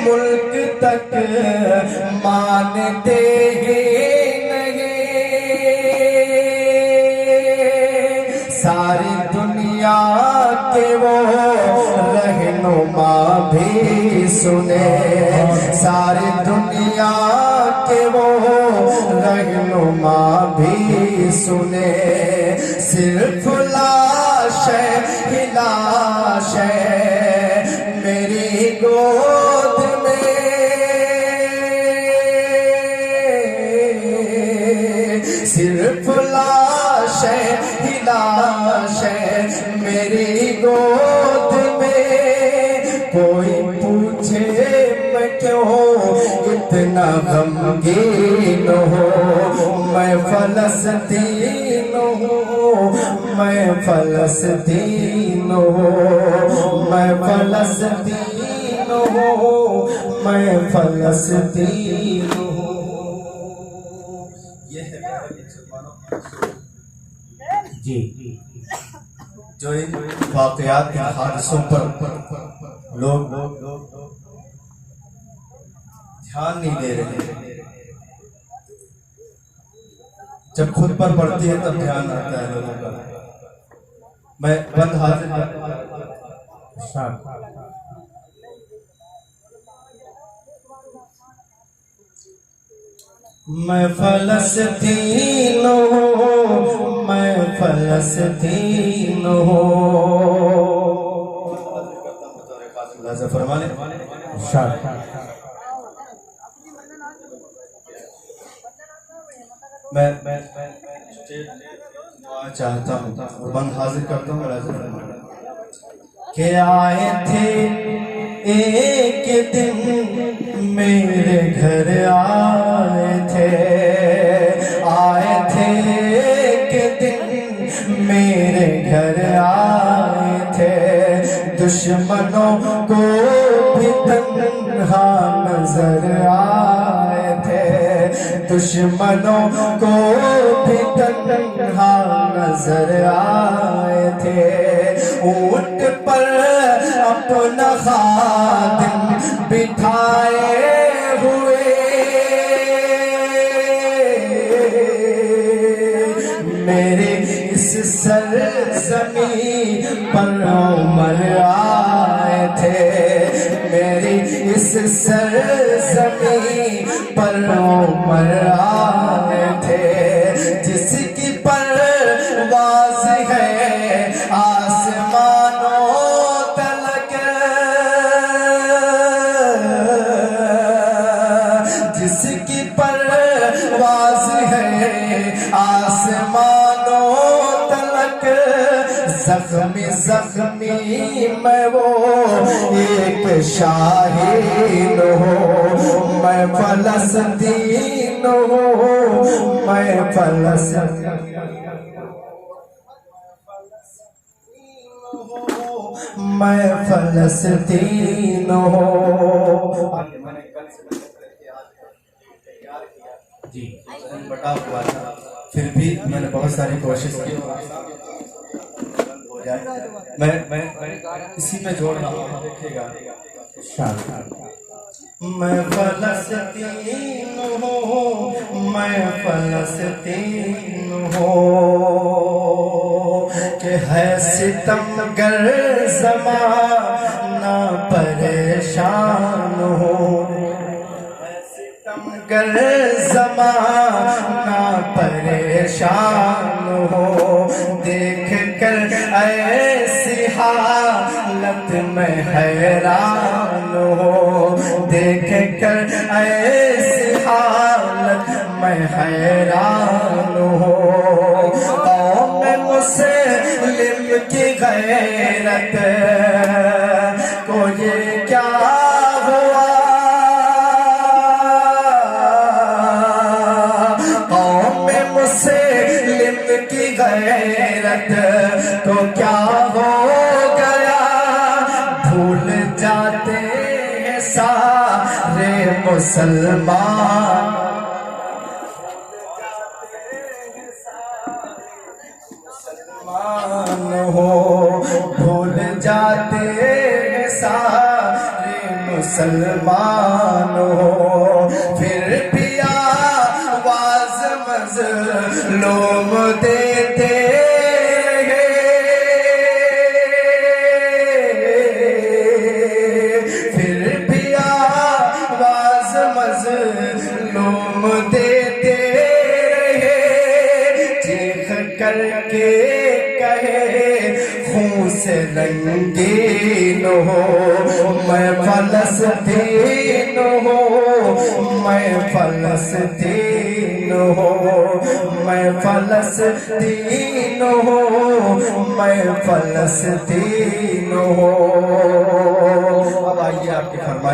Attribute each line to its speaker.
Speaker 1: ملک تک مانتے ہی نہیں، ساری دنیا کے وہ رہنما بھی سنے، ساری دنیا کے وہ رہنما بھی سنے، صرف لاش ہی لاش ہے میری گود میں، صرف لاش ہی لاش ہے میری گود میں، کوئی پوچھے میں کیوں اتنا غمگین ہوں، میں فلسطین ہوں، میں فلسطین ہوں، میں فلسطین ہوں، میں فلسطین ہوں۔ یہ ہے جی جو ان واقعات کے حادثوں پر لوگ دھیان نہیں دے رہے، جب خود پر پڑتی ہے تب دھیان آتا ہے لوگوں کا۔ میں بند حاضر میں فلسطین ہوں، میں فلسطین ہوں، لہذا فرمانے میں چاہتا ہوں اور بند حاضر کرتا ہوں کہ آئے تھے ایک دن میرے گھر، آئے تھے ایک دن میرے گھر، آئے تھے دشمنوں کو بھی تنہا نظر آئے تھے، دشمنوں کو بھی تنہا نظر آئے تھے، اونٹ پر اپنا خادم بٹھائے ہوئے میرے اس سرزمین پر عمر آئے تھے، میری اس سرزمین پر عمر آئے تھے، جس کی پرواز ہے آسمانوں تلک، جس کی پرواز ہے آسمانوں تلک، زخمی زخمی میں وہ ایک شاہین ہوں، میں فلسطین ہوں، میں فلسطین ہوں، میں فلسطین ہوں۔ جی بٹا ہوا تھا، پھر بھی میں نے بہت ساری کوشش کی، میں اسی میں جوڑ رہا ہوں، دیکھیے گا میں فلسطین ہوں، میں فلسطین ہوں، کہ ہے ستمگر زمانہ پریشان ہوں، ستمگر زمانہ پریشان ہو، دیکھ کر ایسی حالت میں حیران ہو، دیکھ کر ایسی حالت میں حیران ہو، قوم مسلم کی غیرت کو یہ کیا ہوا، قوم مسلم کی غیرت کو کیا ہو گیا، بھول جاتے ہیں سارے مسلمان، ہو بھول جاتے ہیں سارے مسلمان ہو، پھر بھی آواز مظلوم دیتے رہے، پھر بھی آواز مظلوم دیتے رہے، چیخ کر کے کہے خون سے رنگین ہو میں فلسطین ہوں، میں فلسطین ہوں، میں فلسطین ہوں، میں فلسطین ہوں۔ اب آئیے آپ کی فرمائش